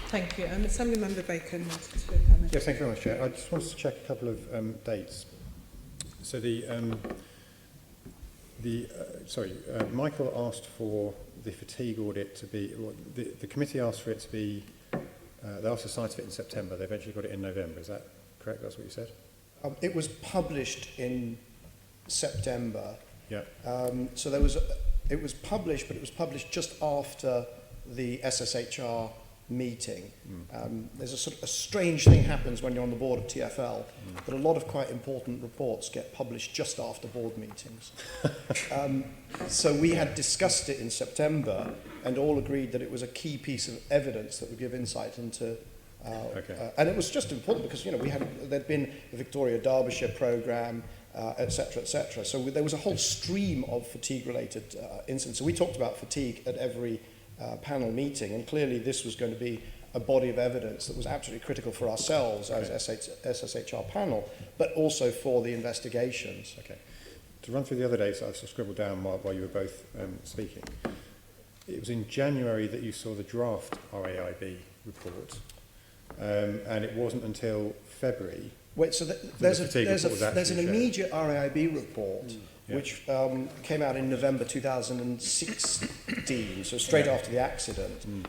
Thank you. Assembly Member Bacon wanted to comment. Yes, thank you very much, Chair. I just wanted to check a couple of dates. So Michael asked for the fatigue audit to be, well, the committee asked for it to be, they asked the site of it in September. They eventually got it in November. Is that correct? That's what you said? It was published in September. Yeah. So it was published, but it was published just after the SSHR meeting. There's a strange thing happens when you're on the board of TfL, that a lot of quite important reports get published just after board meetings. So we had discussed it in September and all agreed that it was a key piece of evidence that would give insight into and it was just important because there'd been the Victoria Derbyshire programme, etc., etc. So there was a whole stream of fatigue-related incidents. So we talked about fatigue at every panel meeting, and clearly this was going to be a body of evidence that was absolutely critical for ourselves as SSHR panel, but also for the investigations. Okay. To run through the other dates, I've scribbled down while you were both speaking. It was in January that you saw the draft RAIB report, and it wasn't until February. Wait, so there's an immediate RAIB report which came out in November 2016, so straight after the accident. And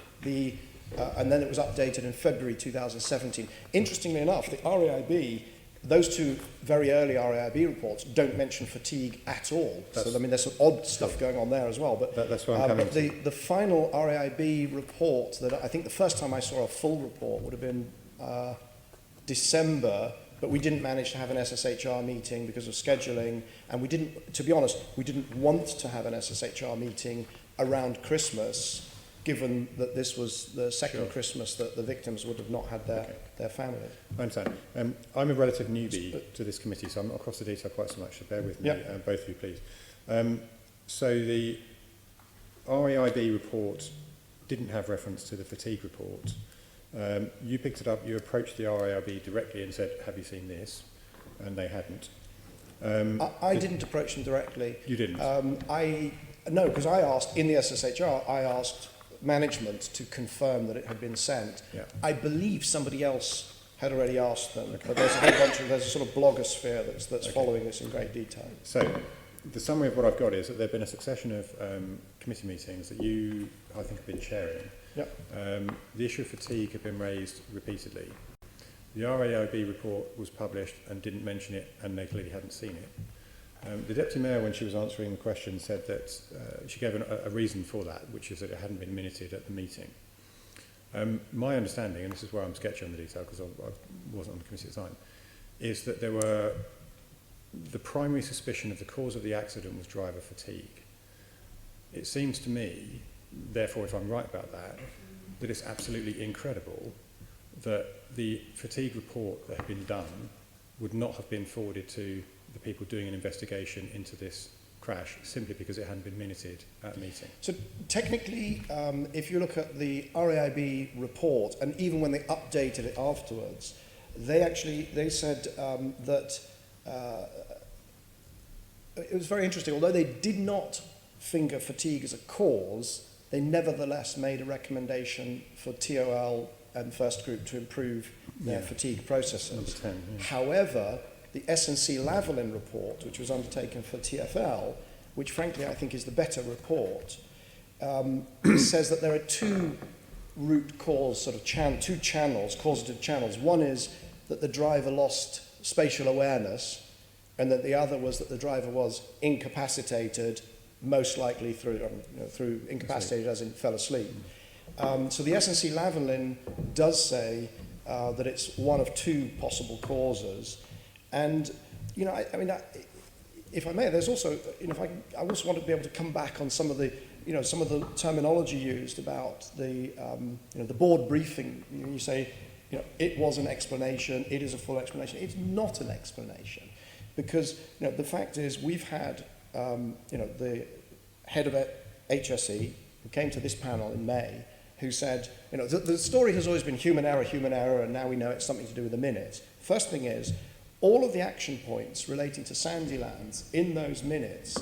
then it was updated in February 2017. Interestingly enough, the RAIB, those two very early RAIB reports don't mention fatigue at all. So, I mean, there's some odd stuff going on there as well. But that's where I'm coming but the final RAIB report, that I think the first time I saw a full report would have been December, but we didn't manage to have an SSHR meeting because of scheduling, and we didn't, to be honest, we didn't want to have an SSHR meeting around Christmas, given that this was the second Christmas that the victims would have not had their family. I understand. I'm a relative newbie to this committee, so I'm not across the detail quite so much, so bear with me, both of you, please. So the RAIB report didn't have reference to the fatigue report. You picked it up, you approached the RAIB directly and said, have you seen this? And they hadn't. I didn't approach them directly. You didn't? No, because I asked, in the SSHR, I asked management to confirm that it had been sent. Yeah. I believe somebody else had already asked them, but there's a whole bunch of, there's a sort of blogosphere that's following this in great detail. So, the summary of what I've got is that there have been a succession of committee meetings that you, I think, have been chairing. Yep. The issue of fatigue had been raised repeatedly. The RAIB report was published and didn't mention it, and they clearly hadn't seen it. The Deputy Mayor, when she was answering the question, said that she gave a reason for that, which is that it hadn't been minuted at the meeting. My understanding, and this is where I'm sketchy on the detail because I wasn't on the committee at the time, is that there were the primary suspicion of the cause of the accident was driver fatigue. It seems to me, therefore, if I'm right about that, that it's absolutely incredible that the fatigue report that had been done would not have been forwarded to the people doing an investigation into this crash simply because it hadn't been minuted at a meeting. So technically, if you look at the RAIB report, and even when they updated it afterwards, they said that it was very interesting. Although they did not finger fatigue as a cause, they nevertheless made a recommendation for TOL and First Group to improve their fatigue processes. Number 10, yeah. However, the SNC Lavalin report, which was undertaken for TfL, which frankly I think is the better report, says that there are two root cause sort of two channels, causative channels. One is that the driver lost spatial awareness, and that the other was that the driver was incapacitated, most likely through incapacitated as in fell asleep. So the SNC Lavalin does say that it's one of two possible causes. And, I mean, if I may, there's also, I also want to be able to come back on some of the, some of the terminology used about the, the board briefing. You say, it was an explanation, it is a full explanation. It's not an explanation because, the fact is we've had, the head of HSE who came to this panel in May who said, the story has always been human error, and now we know it's something to do with the minutes. First thing is, all of the action points relating to Sandylands in those minutes,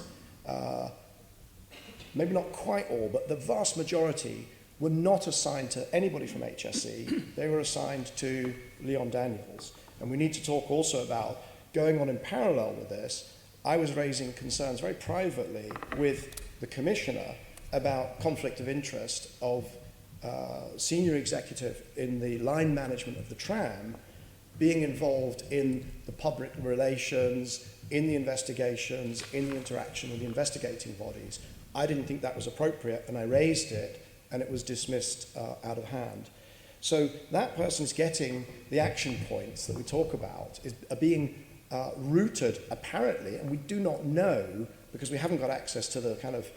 maybe not quite all, but the vast majority were not assigned to anybody from HSE. They were assigned to Leon Daniels. And we need to talk also about, going on in parallel with this, I was raising concerns very privately with the Commissioner about conflict of interest of senior executive in the line management of the tram being involved in the public relations, in the investigations, in the interaction with the investigating bodies. I didn't think that was appropriate, and I raised it, and it was dismissed out of hand. So that person's getting the action points that we talk about, are being routed, apparently, and we do not know, because we haven't got access to the kind of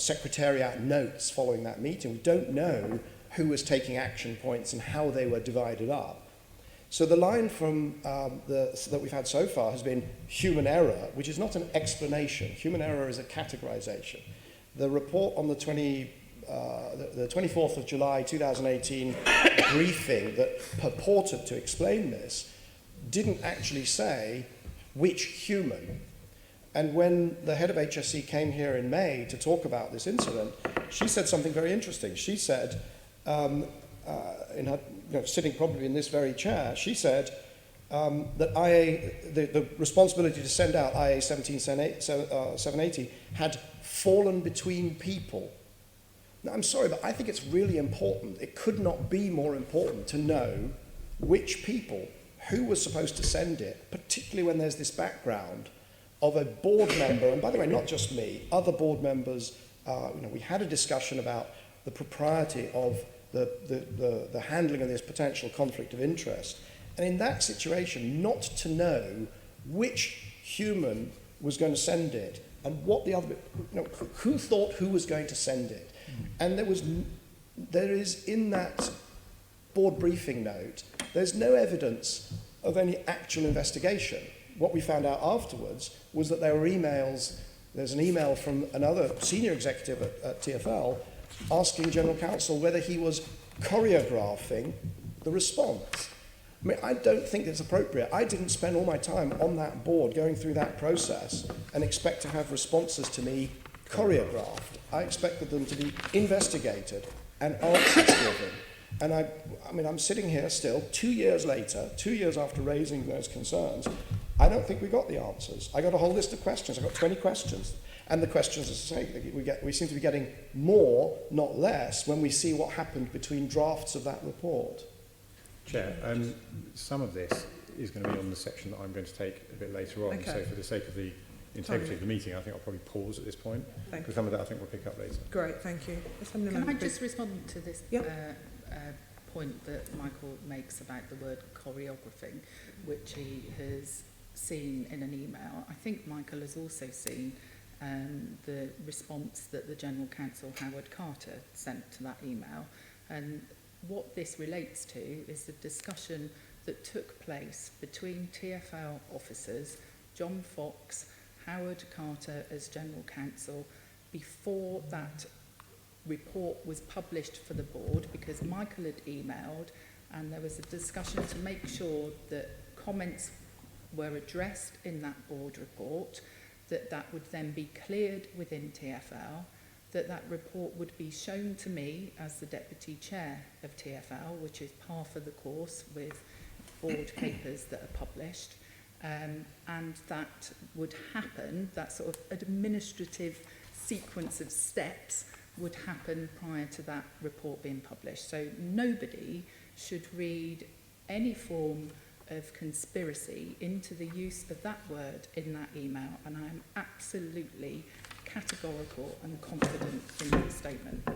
secretariat notes following that meeting. We don't know who was taking action points and how they were divided up. So the line from that we've had so far has been human error, which is not an explanation. Human error is a categorization. The report on the 24th of July 2018 briefing that purported to explain this didn't actually say which human. And when the head of HSE came here in May to talk about this incident, she said something very interesting. She said, in her, sitting probably in this very chair, she said that the responsibility to send out IA 17-780 had fallen between people. Now, I'm sorry, but I think it's really important. It could not be more important to know which people, who was supposed to send it, particularly when there's this background of a board member, and by the way, not just me, other board members. We had a discussion about the propriety of the handling of this potential conflict of interest. And in that situation, not to know which human was going to send it and what the other, who thought who was going to send it. And there is in that board briefing note, there's no evidence of any actual investigation. What we found out afterwards was that there were emails, there's an email from another senior executive at TfL asking General Counsel whether he was choreographing the response. I mean, I don't think it's appropriate. I didn't spend all my time on that board going through that process and expect to have responses to me choreographed. I expected them to be investigated and answers given. And I'm sitting here still, 2 years later, 2 years after raising those concerns, I don't think we got the answers. I got a whole list of questions. I got 20 questions. And the questions, as I say, we seem to be getting more, not less, when we see what happened between drafts of that report. Chair, some of this is going to be on the section that I'm going to take a bit later on. Okay. So for the sake of the integrity of the meeting, I think I'll probably pause at this point. Because some of that I think we'll pick up later. Great, thank you. Can I just respond to this Yep. point that Michael makes about the word choreographing, which he has seen in an email? I think Michael has also seen the response that the General Counsel, Howard Carter, sent to that email. And what this relates to is the discussion that took place between TfL officers, John Fox, Howard Carter as General Counsel, before that report was published for the board, because Michael had emailed and there was a discussion to make sure that comments were addressed in that board report, that would then be cleared within TfL, that report would be shown to me as the Deputy Chair of TfL, which is par for the course with board papers that are published, and that would happen, that sort of administrative sequence of steps would happen prior to that report being published. So nobody should read any form of conspiracy into the use of that word in that email, and I am absolutely categorical and confident in that statement.